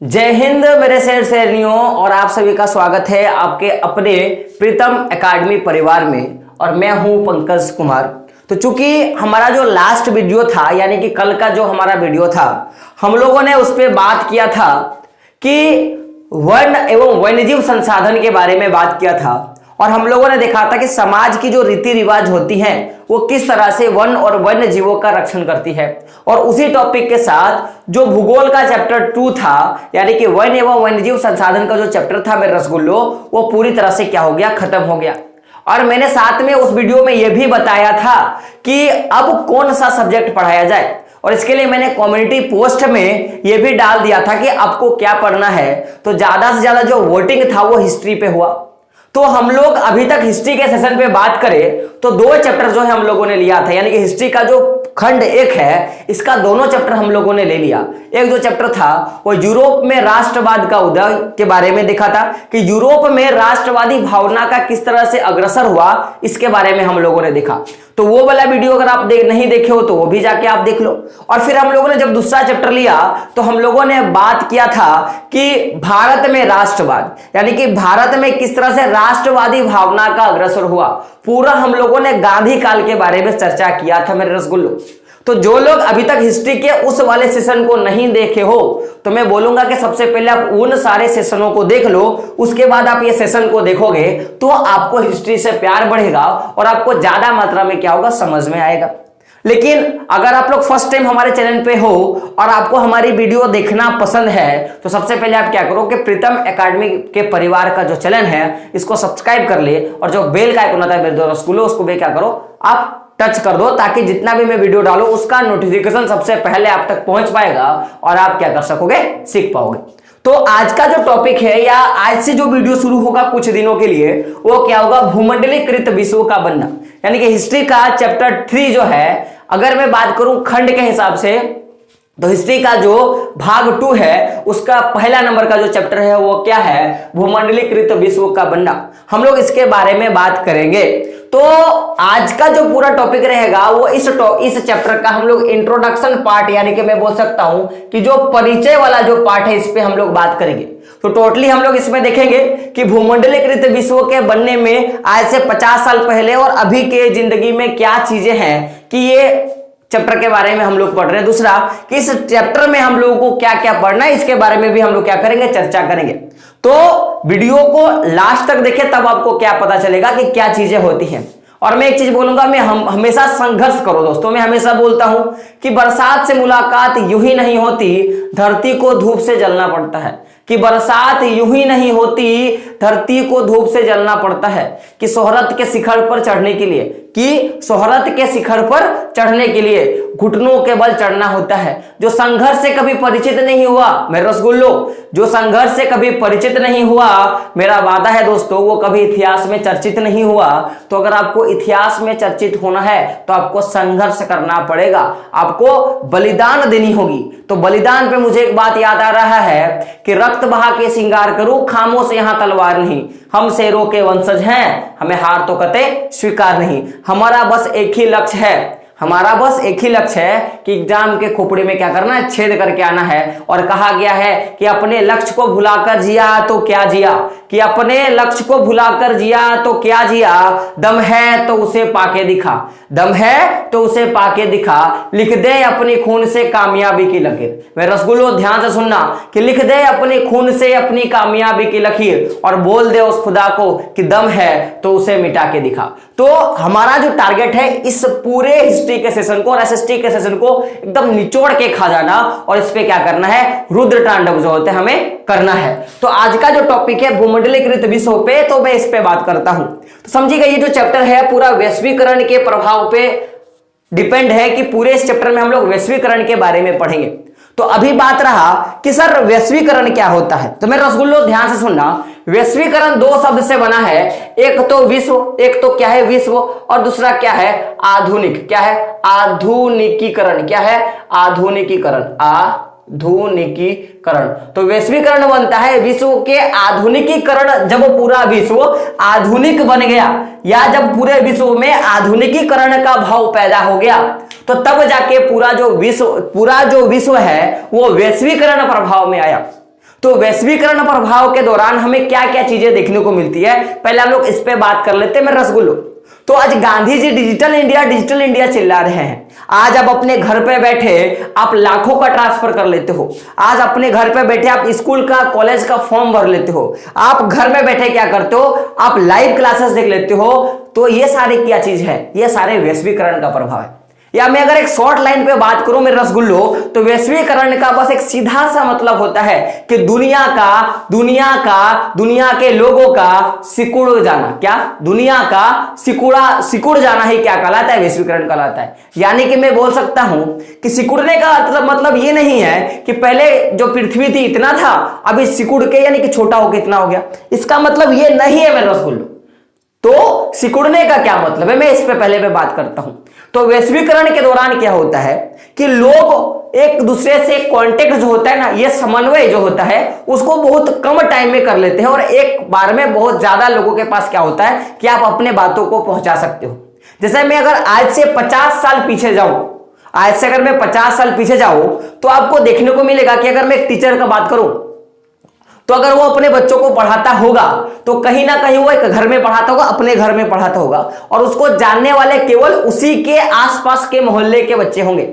जय हिंद मेरे शेर शेरनियों, और आप सभी का स्वागत है आपके अपने प्रीतम एकेडमी परिवार में। और मैं हूं पंकज कुमार। तो चूंकि हमारा जो लास्ट वीडियो था, यानी कि कल का जो हमारा वीडियो था, हम लोगों ने उस पर बात किया था कि वन्य एवं वन्यजीव संसाधन के बारे में बात किया था। और हम लोगों ने देखा था कि समाज की जो रीति रिवाज होती हैं वो किस तरह से वन और वन्य जीवों का रक्षण करती है। और उसी टॉपिक के साथ जो भूगोल का चैप्टर 2 था, यानी कि वन एवं वन्यजीव संसाधन का जो चैप्टर था मेरे रसगुल्लो, वो पूरी तरह से क्या हो गया, खत्म हो गया। और मैंने साथ में उस वीडियो में यह भी बताया था कि अब कौन सा सब्जेक्ट पढ़ाया जाए, और इसके लिए मैंने कम्युनिटी पोस्ट में यह भी डाल दिया था कि आपको क्या पढ़ना है। तो ज्यादा से ज्यादा जो वोटिंग था वो हिस्ट्री पे हुआ। तो हम लोग अभी तक हिस्ट्री के सेशन पे बात करें तो दो चैप्टर जो है हम लोगों ने लिया था, यानी कि हिस्ट्री का जो खंड एक है, इसका दोनों चैप्टर हम लोगों ने ले लिया। एक जो चैप्टर था वो यूरोप में राष्ट्रवाद का उदय के बारे में देखा था कि यूरोप में राष्ट्रवादी भावना का किस तरह से अग्रसर हुआ, इसके बारे में हम लोगों ने देखा। तो वो वाला वीडियो अगर आप नहीं देखे हो तो वो भी जाके आप देख लो। और फिर हम लोगों ने जब दूसरा चैप्टर लिया तो हम लोगों ने बात किया था कि भारत में राष्ट्रवाद, यानी कि भारत में किस तरह से राष्ट्रवादी भावना का अग्रसर हुआ, पूरा हम लोगों ने गांधी काल के बारे में चर्चा किया था मेरे रसगुल्लो। तो जो लोग अभी तक हिस्ट्री के उस वाले सेशन को नहीं देखे हो तो मैं बोलूंगा कि सबसे पहले आप उन सारे सेशनों को देख लो, उसके बाद आप ये सेशन को देखोगे तो आपको हिस्ट्री से प्यार बढ़ेगा और आपको ज्यादा मात्रा में क्या होगा, समझ में आएगा। लेकिन अगर आप लोग फर्स्ट टाइम हमारे चैनल पे हो और आपको हमारी वीडियो देखना पसंद है तो सबसे पहले आप क्या करो कि प्रीतम एकेडमी के परिवार का जो चैनल है इसको सब्सक्राइब कर ले, और जो बेल का आइकन होता है मेरे दोस्त रसगुल्लो, उसको भी क्या करो, आप टच कर दो, ताकि जितना भी मैं वीडियो डालूं उसका नोटिफिकेशन सबसे पहले आप तक पहुंच पाएगा और आप क्या कर सकोगे, सीख पाओगे। तो आज का जो टॉपिक है, या आज से जो वीडियो शुरू होगा कुछ दिनों के लिए, वो क्या होगा, भूमंडलीकृत विश्व का बनना, यानी कि हिस्ट्री का चैप्टर 3 जो है, अगर मैं बात करूं खंड के हिसाब से, तो हिस्ट्री का जो भाग 2 है उसका पहला नंबर का जो चैप्टर है वो क्या है, भूमंडलीकृत विश्व का बनना। हम लोग इसके बारे में बात करेंगे। तो आज का जो पूरा टॉपिक रहेगा वो इस चैप्टर का हम लोग इंट्रोडक्शन पार्ट, यानी कि मैं बोल सकता हूं कि जो परिचय वाला जो पार्ट है, इस पे हम लोग बात करेंगे। तो टोटली हम लोग इसमें देखेंगे कि भूमंडलीकृत विश्व के बनने में आज से 50 साल पहले और अभी के जिंदगी में क्या चीजें हैं, कि ये चैप्टर के बारे में हम लोग पढ़ रहे हैं। दूसरा कि इस चैप्टर में हम लोगों को क्या क्या पढ़ना है, इसके बारे में भी हम लोग क्या करेंगे, चर्चा करेंगे। तो वीडियो को लास्ट तक देखें, तब आपको क्या पता चलेगा कि क्या चीजें होती हैं। और मैं एक चीज बोलूंगा, मैं हमेशा संघर्ष करो दोस्तों। मैं हमेशा बोलता हूं कि बरसात से मुलाकात यूं ही नहीं होती, धरती को धूप से जलना पड़ता है। कि बरसात यूं ही नहीं होती, धरती को धूप से जलना पड़ता है। कि शोहरत के शिखर पर चढ़ने के लिए, कि शोहरत के शिखर पर चढ़ने के लिए घुटनों के बल चढ़ना होता है। जो संघर्ष से कभी परिचित नहीं हुआ मेरे रसगुल्लो, जो संघर्ष से कभी परिचित नहीं हुआ, मेरा वादा है दोस्तों, वो कभी इतिहास में चर्चित नहीं हुआ। तो अगर आपको इतिहास में चर्चित होना है तो आपको संघर्ष करना पड़ेगा, आपको बलिदान देनी होगी। तो बलिदान पे मुझे एक बात याद आ रहा है कि रक्त बहा के श्रृंगार करूं, खामोश यहां तलवार नहीं, हम शेरों के वंशज हैं, हमें हार तो कते स्वीकार नहीं। हमारा बस एक ही लक्ष्य है, हमारा बस एक ही लक्ष्य है कि एग्जाम के खोपड़ी में क्या करना है, छेद करके आना है। और कहा गया है कि अपने लक्ष्य को भुलाकर जिया तो क्या जिया, कि अपने लक्ष्य को भुलाकर जिया तो क्या जिया, दम है तो उसे पाके दिखा, दम है तो उसे पाके दिखा, लिख दे अपनी खून से कामयाबी की लकीर। मेरे रसगुल्लो ध्यान से सुनना, कि लिख दे अपनी खून से अपनी कामयाबी की लकीर, और बोल दे उस खुदा को कि दम है तो उसे मिटा के दिखा। तो हमारा जो टारगेट है इस पूरे हिस्ट्री के सेशन को और एसएसटी के सेशन को एकदम निचोड़ के खा जाना, और इस पे क्या करना है, रुद्र तांडव जो होते हैं हमें करना है। तो आज का जो टॉपिक है भूमंडलीकृत विश्व पे, तो मैं इस पे बात करता हूं। तो समझिएगा ये जो चैप्टर है पूरा वैश्वीकरण के प्रभाव पे डिपेंड है, कि पूरे इस चैप्टर में हम लोग वैश्वीकरण के बारे में पढ़ेंगे। तो अभी बात रहा कि सर वैश्वीकरण क्या होता है, तो मेरे रसगुल्लो ध्यान से सुनना। वैश्वीकरण दो शब्द से बना है, एक तो विश्व, एक तो क्या है विश्व, और दूसरा क्या है आधुनिक, क्या है आधुनिकीकरण, क्या है आधुनिकीकरण, आधुनिकीकरण। तो वैश्वीकरण बनता है विश्व के आधुनिकीकरण, जब पूरा विश्व आधुनिक बन गया, या जब पूरे विश्व में आधुनिकीकरण का भाव पैदा हो गया, तो तब जाके पूरा जो विश्व है वो वैश्वीकरण प्रभाव में आया। तो वैश्वीकरण प्रभाव के दौरान हमें क्या क्या चीजें देखने को मिलती है, पहले हम लोग इस पे बात कर लेते हैं मेरे रसगुल्लो। तो आज गांधी जी डिजिटल इंडिया चिल्ला रहे हैं। आज आप अपने घर पे बैठे आप लाखों का ट्रांसफर कर लेते हो। आज अपने घर पे बैठे आप स्कूल का कॉलेज का फॉर्म भर लेते हो। आप घर में बैठे क्या करते हो, आप लाइव क्लासेस देख लेते हो। तो ये सारे क्या चीज है, ये सारे वैश्वीकरण का प्रभाव है। या मैं अगर एक शॉर्ट लाइन पे बात करूं मेरे रसगुल्लो, तो वैश्वीकरण का बस एक सीधा सा मतलब होता है कि दुनिया के लोगों का सिकुड़ जाना। क्या, दुनिया का सिकुड़ जाना ही क्या कहलाता है, वैश्वीकरण कहलाता है। यानी कि मैं बोल सकता हूं कि सिकुड़ने का मतलब ये नहीं है कि पहले जो पृथ्वी थी इतना था, अभी सिकुड़ के यानी कि छोटा होकर इतना हो गया। इसका मतलब ये नहीं है मेरे रसगुल्लो। तो सिकुड़ने का क्या मतलब है, मैं इस पे पहले बात करता हूं। तो वैश्वीकरण के दौरान क्या होता है कि लोग एक दूसरे से कांटेक्ट जो होता है ना, ये समन्वय जो होता है उसको बहुत कम टाइम में कर लेते हैं, और एक बार में बहुत ज्यादा लोगों के पास क्या होता है कि आप अपने बातों को पहुंचा सकते हो। जैसे मैं अगर आज से 50 साल पीछे जाऊं, आज से अगर मैं 50 साल पीछे जाऊं, तो आपको देखने को मिलेगा कि अगर मैं एक टीचर का बात करूं, तो अगर वो अपने बच्चों को पढ़ाता होगा तो कहीं ना कहीं वो एक घर में पढ़ाता होगा, अपने घर में पढ़ाता होगा, और उसको जानने वाले केवल उसी के आसपास के मोहल्ले के बच्चे होंगे।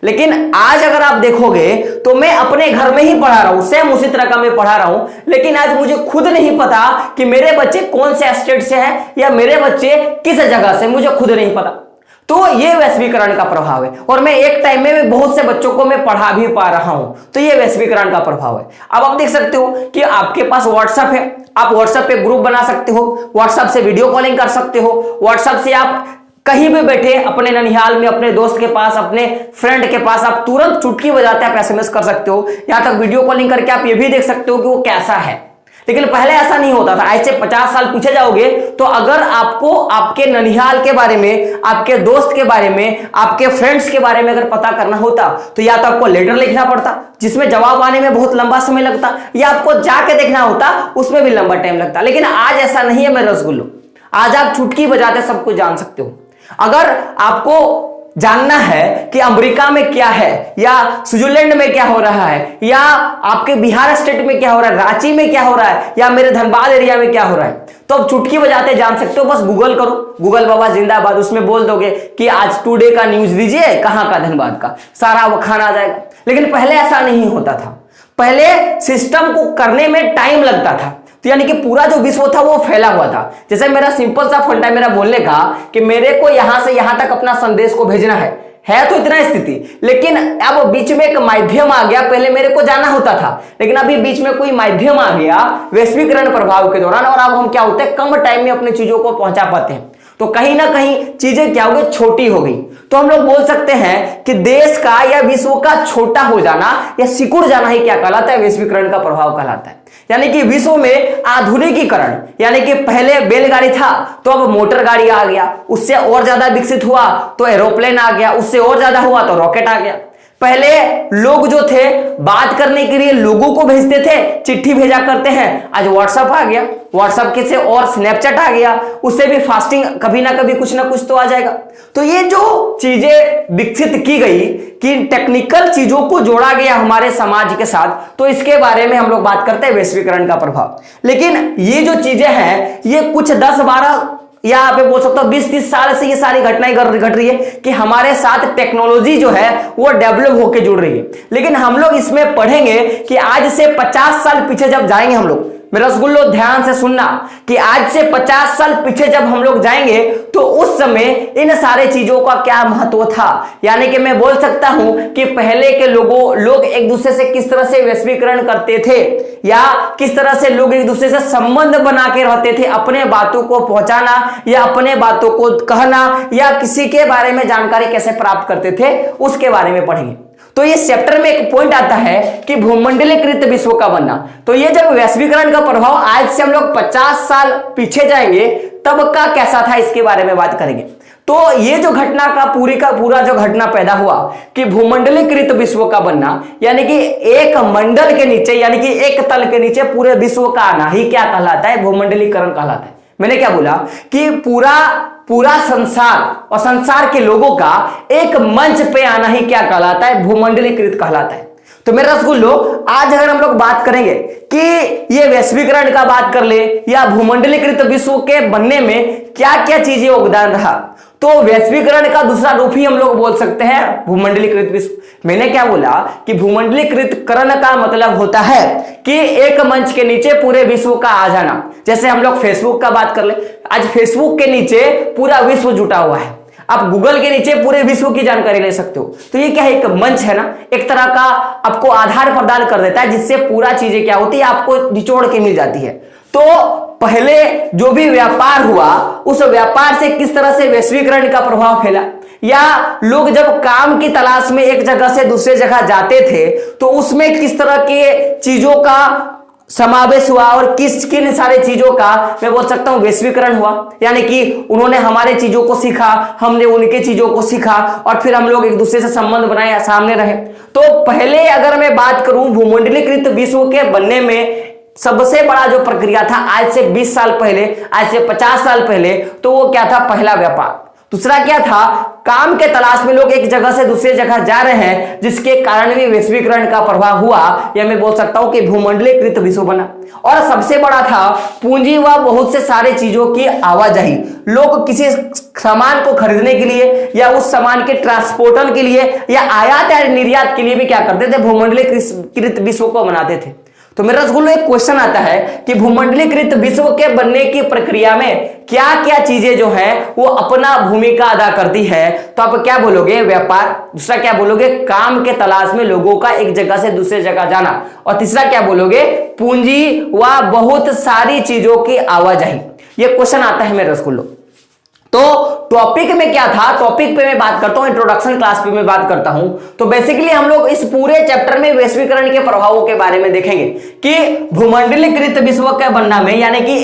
लेकिन आज अगर आप देखोगे तो मैं अपने घर में ही पढ़ा रहा हूं, सेम उसी तरह का मैं पढ़ा रहा हूं, लेकिन आज मुझे खुद नहीं पता कि मेरे बच्चे कौन से स्टेट से हैं या मेरे बच्चे किस जगह से, मुझे खुद नहीं पता। तो ये वैश्वीकरण का प्रभाव है। और मैं एक टाइम में बहुत से बच्चों को मैं पढ़ा भी पा रहा हूं, तो ये वैश्वीकरण का प्रभाव है। अब आप देख सकते हो कि आपके पास व्हाट्सएप है, आप व्हाट्सएप पे ग्रुप बना सकते हो, व्हाट्सएप से वीडियो कॉलिंग कर सकते हो, व्हाट्सएप से आप कहीं भी बैठे अपने ननिहाल में, अपने दोस्त के पास, अपने फ्रेंड के पास आप तुरंत चुटकी बजाते आप एसएमएस कर सकते हो। यहां तक वीडियो कॉलिंग करके आप ये भी देख सकते हो कि वो कैसा है। लेकिन पहले ऐसा नहीं होता था। आज से 50 साल पीछे जाओगे तो अगर आपको आपके ननिहाल के बारे में, आपके दोस्त के बारे में, आपके फ्रेंड्स के बारे में अगर पता करना होता तो या तो आपको लेटर लिखना पड़ता जिसमें जवाब आने में बहुत लंबा समय लगता, या आपको जाके देखना होता, उसमें भी लंबा टाइम लगता। लेकिन आज ऐसा नहीं है मेरे रसगुल्लो। आज आप चुटकी बजाते सब कुछ जान सकते हो। अगर आपको जानना है कि अमेरिका में क्या है, या स्विट्जरलैंड में क्या हो रहा है, या आपके बिहार स्टेट में क्या हो रहा है, रांची में क्या हो रहा है, या मेरे धनबाद एरिया में क्या हो रहा है, तो अब चुटकी बजाते जान सकते हो। बस गूगल करो, गूगल बाबा जिंदाबाद, उसमें बोल दोगे कि आज टुडे का न्यूज दीजिए, कहां का, धनबाद का, सारा वो खाना आ जाएगा। लेकिन पहले ऐसा नहीं होता था। पहले सिस्टम को करने में टाइम लगता था। तो यानी कि पूरा जो विश्व था वो फैला हुआ था। जैसे मेरा सिंपल सा फंडा है मेरा बोलने का कि मेरे को यहां से यहां तक अपना संदेश को भेजना है तो इतना स्थिति, लेकिन अब बीच में एक माध्यम आ गया। पहले मेरे को जाना होता था, लेकिन अभी बीच में कोई माध्यम आ गया वैश्वीकरण प्रभाव के दौरान, और अब हम क्या होते हैं, कम टाइम में अपनी चीजों को पहुंचा पाते हैं। तो कहीं ना कहीं चीजें क्या हो गई, छोटी हो गई। तो हम लोग बोल सकते हैं कि देश का या विश्व का छोटा हो जाना या सिकुड़ जाना ही क्या कहलाता है, वैश्वीकरण का प्रभाव कहलाता है। यानी कि विश्व में आधुनिकीकरण, यानी कि पहले बैलगाड़ी था तो अब मोटर गाड़ी आ गया, उससे और ज्यादा विकसित हुआ तो एरोप्लेन आ गया, उससे और ज्यादा हुआ तो रॉकेट आ गया। पहले लोग जो थे बात करने के लिए लोगों को भेजते थे, चिट्ठी भेजा करते हैं, आज व्हाट्सएप आ गया, व्हाट्सएप के से और स्नैपचैट आ गया, उससे भी फास्टिंग कभी ना कभी कुछ ना कुछ तो आ जाएगा। तो ये जो चीजें विकसित की गई कि टेक्निकल चीजों को जोड़ा गया हमारे समाज के साथ, तो इसके बारे में हम लोग बात करते हैं वैश्वीकरण का प्रभाव। लेकिन ये जो चीजें हैं ये कुछ 10-12 या आप बोल सकते हो 20-30 साल से ये सारी घटनाएं घट रही है कि हमारे साथ टेक्नोलॉजी जो है वो डेवलप होकर जुड़ रही है। लेकिन हम लोग इसमें पढ़ेंगे कि आज से 50 साल पीछे जब जाएंगे हम लोग, मेरा रसगुल्लो ध्यान से सुनना, कि आज से 50 साल पीछे जब हम लोग जाएंगे तो उस समय इन सारे चीजों का क्या महत्व था। यानी कि मैं बोल सकता हूं कि पहले के लोग एक दूसरे से किस तरह से वैश्वीकरण करते थे, या किस तरह से लोग एक दूसरे से संबंध बना के रहते थे, अपने बातों को पहुंचाना या अपने बातों को कहना, या किसी के बारे में जानकारी कैसे प्राप्त करते थे, उसके बारे में पढ़ेंगे। तो ये चैप्टर में एक पॉइंट आता है कि भूमंडलीकृत विश्व का बनना। तो ये जब वैश्वीकरण का प्रभाव आज से हम लोग 50 साल पीछे जाएंगे तब का कैसा था, इसके बारे में बात करेंगे। तो ये जो घटना का पूरा जो घटना पैदा हुआ कि भूमंडलीकृत विश्व का बनना, यानी कि एक मंडल के नीचे, यानी कि एक तल के नीचे पूरे विश्व का आना ही क्या कहलाता है, भूमंडलीकरण कहलाता है। मैंने क्या बोला कि पूरा संसार और संसार के लोगों का एक मंच पे आना ही क्या कहलाता है, भूमंडलीकृत कहलाता है। तो मेरे रसगुल्लो, आज अगर हम लोग बात करेंगे कि ये वैश्वीकरण का बात कर ले या भूमंडलीकृत विश्व के बनने में क्या क्या चीजें योगदान रहा, तो वैश्वीकरण का दूसरा रूप ही हम लोग बोल सकते हैं भूमंडलीकृत विश्व। मैंने क्या बोला कि भूमंडलीकृत करण का मतलब होता है कि एक मंच के नीचे पूरे विश्व का आ जाना। जैसे हम लोग फेसबुक का बात कर ले, आज फेसबुक के नीचे पूरा विश्व जुटा हुआ है, आप गूगल के नीचे पूरे विश्व की जानकारी ले सकते हो। तो ये क्या है, एक मंच है ना, एक तरह का आपको आधार प्रदान कर देता है जिससे पूरा चीजें क्या होती है आपको निचोड़ के मिल जाती है। तो पहले जो भी व्यापार हुआ उस व्यापार से किस तरह से वैश्वीकरण का प्रभाव फैला, या लोग जब काम की तलाश में एक जगह से दूसरे जगह जाते थे तो उसमें किस तरह के चीजों का समावेश हुआ और किन सारे चीजों का मैं बोल सकता हूं वैश्वीकरण हुआ। यानी कि उन्होंने हमारे चीजों को सीखा, हमने उनके चीजों को सीखा और फिर हम लोग एक दूसरे से संबंध बनाए, सामने रहे। तो पहले अगर मैं बात करूं भूमंडलीकृत विश्व के बनने में सबसे बड़ा जो प्रक्रिया था आज से 20 साल पहले, आज से 50 साल पहले, तो वो क्या था, पहला व्यापार। दूसरा क्या था, काम के तलाश में लोग एक जगह से दूसरी जगह जा रहे हैं जिसके कारण भी वैश्वीकरण का प्रभाव हुआ, या मैं बोल सकता हूं कि भूमंडलीकृत विश्व बना। और सबसे बड़ा था पूंजी व बहुत से सारे चीजों की आवाजाही। लोग किसी सामान को खरीदने के लिए या उस सामान के ट्रांसपोर्टर के लिए या आयात या निर्यात के लिए भी क्या करते थे, भूमंडलीकृत विश्व को बनाते थे। तो मेरा रसगुल्लो एक क्वेश्चन आता है कि भूमंडलीकृत विश्व के बनने की प्रक्रिया में क्या क्या चीजें जो है वो अपना भूमिका अदा करती है, तो आप क्या बोलोगे, व्यापार। दूसरा क्या बोलोगे, काम के तलाश में लोगों का एक जगह से दूसरे जगह जाना। और तीसरा क्या बोलोगे, पूंजी व बहुत सारी चीजों की आवाजाही। ये क्वेश्चन आता है मेरे रसगुल्लो। तो टॉपिक में क्या था, टॉपिक पे मैं बात करता हूं, इंट्रोडक्शन क्लास पे मैं बात करता हूं। तो बेसिकली हम लोग इस पूरे चैप्टर में वैश्वीकरण के प्रभावों के बारे में देखेंगे कि भूमंडलीकृत विश्व के बनना में, यानी कि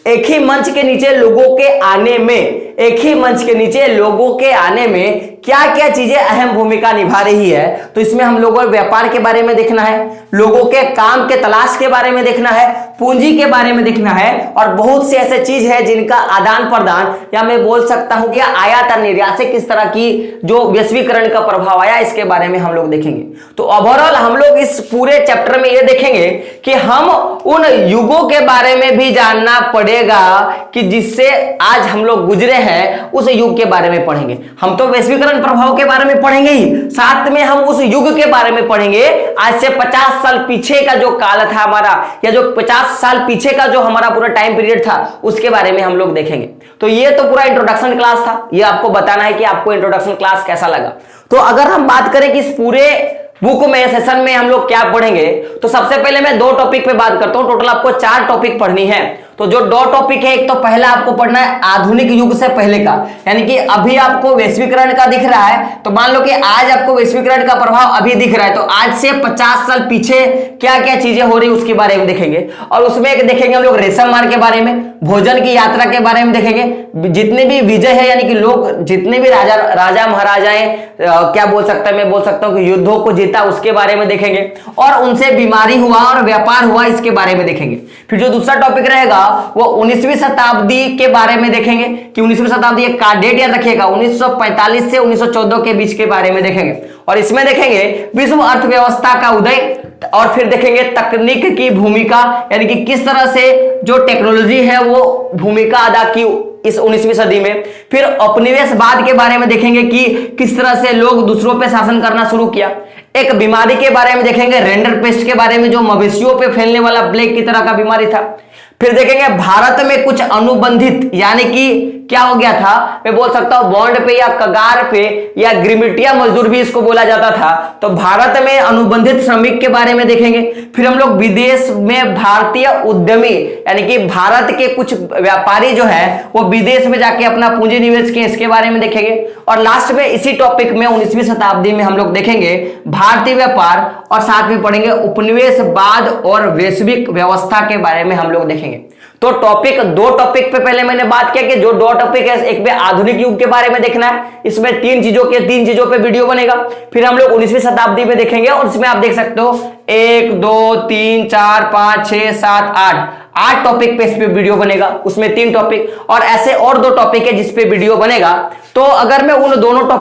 एक ही मंच के नीचे लोगों के आने में, एक ही मंच के नीचे लोगों के आने में क्या क्या चीजें अहम भूमिका निभा रही है। तो इसमें हम लोगों को व्यापार के बारे में देखना है, लोगों के काम के तलाश के बारे में देखना है, पूंजी के बारे में देखना है, और बहुत से ऐसे चीज है जिनका आदान प्रदान या मैं बोल सकता हूं कि आयात और निर्यात से किस तरह की जो वैश्वीकरण का प्रभाव आया, इसके बारे में हम लोग देखेंगे। तो ओवरऑल हम लोग इस पूरे चैप्टर में ये देखेंगे कि हम उन युगों के बारे में भी जानना पड़ेगा कि जिससे आज हम लोग गुजरे हैं, उस युग के बारे में पढ़ेंगे। हम तो वैश्वीकरण प्रभाव के बारे में पढ़ेंगे ही, साथ में हम उस युग के बारे में पढ़ेंगे। आज से 50 साल पीछे का जो काल था हमारा, या जो 50 साल पीछे का जो हमारा पूरा टाइम पीरियड था, उसके बारे में हम लोग देखेंगे। तो ये तो पूरा इंट्रोडक्शन क्लास था, ये आपको बताना है कि आपको इंट्रोडक्शन क्लास कैसा लगा। तो अगर हम बात करें कि इस पूरे बुक में, सेशन में हम लोग क्या पढ़ेंगे, तो सबसे पहले मैं 2 टॉपिक पे बात करता हूं। टोटल आपको 4 टॉपिक पढ़नी है। तो जो 2 टॉपिक है, एक तो पहला आपको पढ़ना है आधुनिक युग से पहले का, यानी कि अभी आपको वैश्वीकरण का दिख रहा है, तो मान लो कि आज आपको वैश्वीकरण का प्रभाव अभी दिख रहा है, तो आज से 50 साल पीछे क्या क्या चीजें हो रही उसके बारे में देखेंगे। और उसमें एक देखेंगे हम लोग रेशम मार्ग के बारे में, भोजन की यात्रा के बारे में देखेंगे, जितने भी विजय है यानी कि लोग जितने भी राजा महाराजाएं क्या बोल सकता है, मैं बोल सकता हूं कि युद्धों को जीता, उसके बारे में देखेंगे, और उनसे बीमारी हुआ और व्यापार हुआ, इसके बारे में देखेंगे। फिर जो दूसरा टॉपिक रहेगा वो 19वीं शताब्दी के बारे में देखेंगे कि 19वीं शताब्दी का डेट याद रखिएगा, 1945 से 1914 के बीच के बारे में देखेंगे। और इसमें देखेंगे विश्व अर्थव्यवस्था का उदय, और फिर देखेंगे तकनीक की भूमिका, यानी कि किस तरह से जो टेक्नोलॉजी है वो भूमिका अदा की इस 19वीं सदी में। फिर उपनिवेशवाद के बारे में देखेंगे कि किस तरह से लोग दूसरों पे शासन करना शुरू किया। एक बीमारी के बारे में देखेंगे, रेंडर पेस्ट के बारे में, जो मवेशियों पे फैलने वाला प्लेग की तरह का बीमारी था। फिर देखेंगे भारत में कुछ अनुबंधित, यानी कि क्या हो गया था, मैं बोल सकता हूं बॉन्ड पे या कगार पे या गिरमिटिया मजदूर भी इसको बोला जाता था। तो भारत में अनुबंधित श्रमिक के बारे में देखेंगे। फिर हम लोग विदेश में भारतीय उद्यमी, यानी कि भारत के कुछ व्यापारी जो है वो विदेश में जाके अपना पूंजी निवेश किए, इसके बारे में देखेंगे। और लास्ट में इसी टॉपिक में 19वीं शताब्दी में हम लोग देखेंगे भारतीय व्यापार, और साथ में पढ़ेंगे उपनिवेशवाद और वैश्विक व्यवस्था के बारे में हम लोग देखेंगे। तो टॉपिक 2 टॉपिक पे पहले मैंने बात किया कि जो 2 टॉपिक है, एक पे आधुनिक युग के बारे में देखना है, इसमें 3 चीजों पे वीडियो बनेगा। फिर हम लोग 19वीं शताब्दी में देखेंगे, और इसमें आप देख सकते हो 1 2 3 4 5 6 7 8 टॉपिक पे इस पे वीडियो बनेगा, उसमें 3 टॉपिक, और ऐसे और 2 टॉपिक है जिस पे वीडियो बनेगा। तो अगर मैं उन दोनों